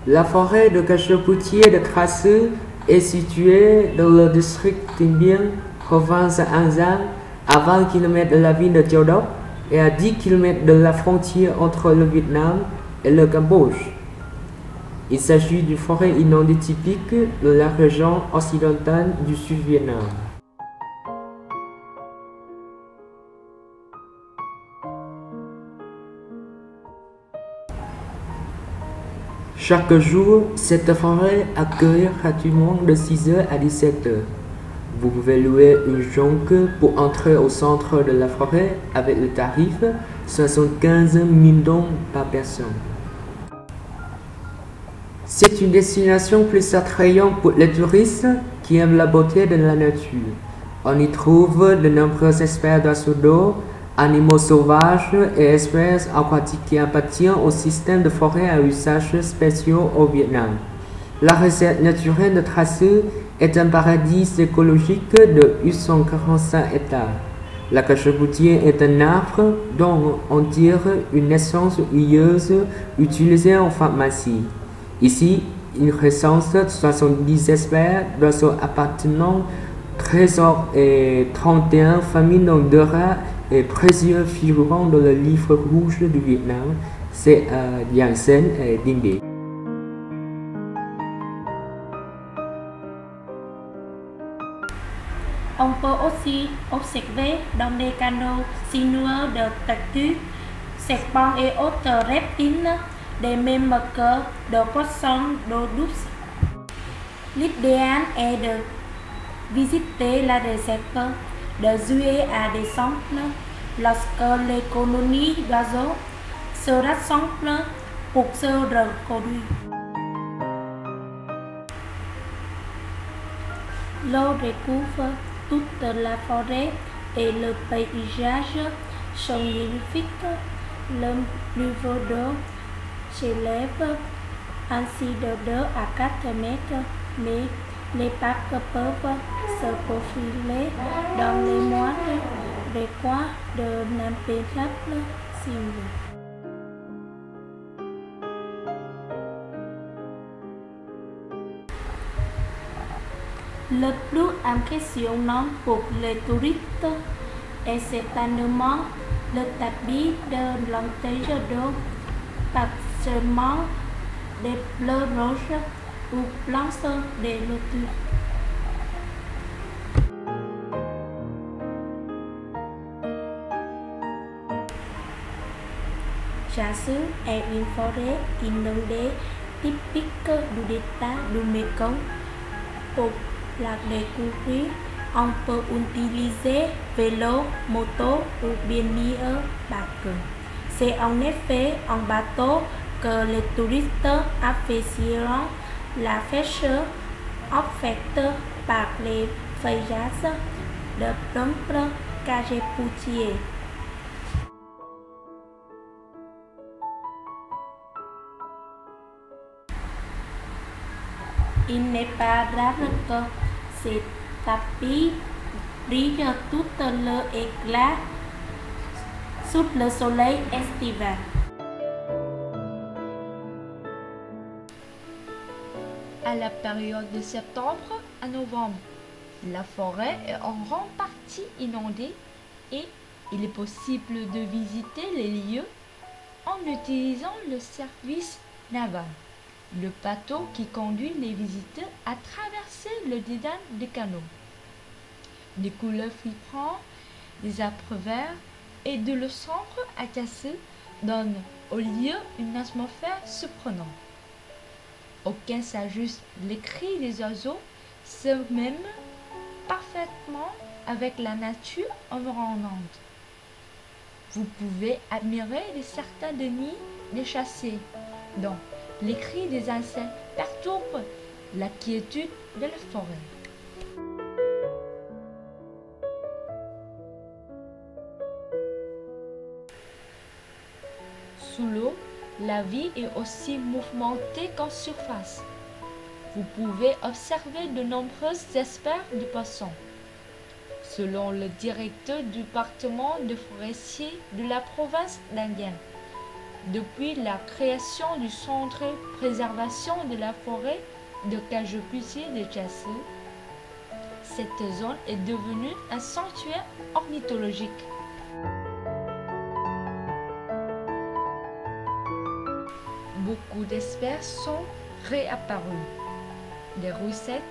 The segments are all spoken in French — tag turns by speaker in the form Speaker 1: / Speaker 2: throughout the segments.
Speaker 1: La forêt de cacheputier de Tracé est située dans le district Tinh Bien, province An Giang, à 20 km de la ville de Châu Đốc et à 10 km de la frontière entre le Vietnam et le Cambodge. Il s'agit d'une forêt inondée typique de la région occidentale du Sud-Vietnam. Chaque jour, cette forêt accueille gratuitement de 6h à 17h. Vous pouvez louer une jonque pour entrer au centre de la forêt avec le tarif 75 000 dong par personne. C'est une destination plus attrayante pour les touristes qui aiment la beauté de la nature. On y trouve de nombreuses espèces d'oiseaux d'eau, animaux sauvages et espèces aquatiques qui appartiennent au système de forêt à usage spéciaux au Vietnam. La réserve naturelle de Tracé est un paradis écologique de 845 hectares. La cacheboutier est un arbre dont on tire une essence huileuse utilisée en pharmacie. Ici, il recense 70 espèces d'oiseaux appartenant 13 et 31 familles de rats et précieux figurant dans le livre rouge du Vietnam, c'est Giang Sen et Dinh Địa.
Speaker 2: On peut aussi observer dans des canaux sinueux de tortues, serpents et autres reptiles, des mêmes que de poissons d'eau douce. L'idéal est de visiter la réserve de juillet à décembre, lorsque les colonies d'oiseaux se rassemblent pour se reproduire. L'eau recouvre toute la forêt et le paysage sont magnifiques. Le niveau d'eau s'élève ainsi de 2 à 4 mètres, mais les parcs peuvent se profiler dans les moindres recoins de l'impénétrable cible. Le plus impressionnant pour les touristes est certainement le tapis de lentilles d'eau, parsemé des fleurs rouges ou blanches des lotus. Tracé est une forêt inondée typique du delta du Mekong. Pour la découvrir, on peut utiliser vélo, moto ou bien mieux barque. C'est en effet en bateau que les touristes apprécieront la fraîcheur offerte par les feuillages de l'arbre cacheputier. Il n'est pas rare que ces tapis brillent tout leur éclat sous le soleil estival.
Speaker 3: À la période de septembre à novembre, la forêt est en grande partie inondée et il est possible de visiter les lieux en utilisant le service naval, le bateau qui conduit les visiteurs à traverser le dédale des canaux. Des couleurs vibrantes, des arbres verts et de le centre agacé donnent au lieu une atmosphère surprenante. Aucun s'ajuste, les cris des oiseaux se mêlent parfaitement avec la nature environnante. Vous pouvez admirer les certains de nids des chassés, dont les cris des insectes perturbent la quiétude de la forêt. Sous l'eau, la vie est aussi mouvementée qu'en surface. Vous pouvez observer de nombreuses espèces de poissons. Selon le directeur du département de forestier de la province d'Indien, Depuis la création du Centre préservation de la forêt de Cajeputier de Chassé, cette zone est devenue un sanctuaire ornithologique. Beaucoup d'espèces sont réapparues. Des roussettes,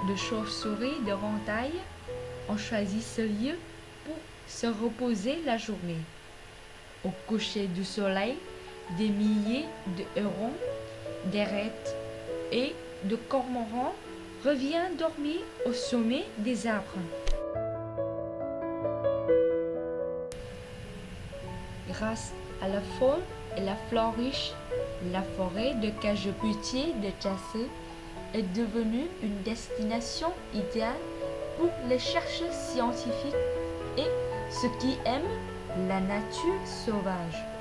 Speaker 3: de chauves-souris de ventaille ont choisi ce lieu pour se reposer la journée. Au coucher du soleil, des milliers de hérons, d'airettes et de cormorans reviennent dormir au sommet des arbres. Grâce à la faune et la flore riche, la forêt de Cajeputier de Chassé est devenue une destination idéale pour les chercheurs scientifiques et ceux qui aiment la nature sauvage.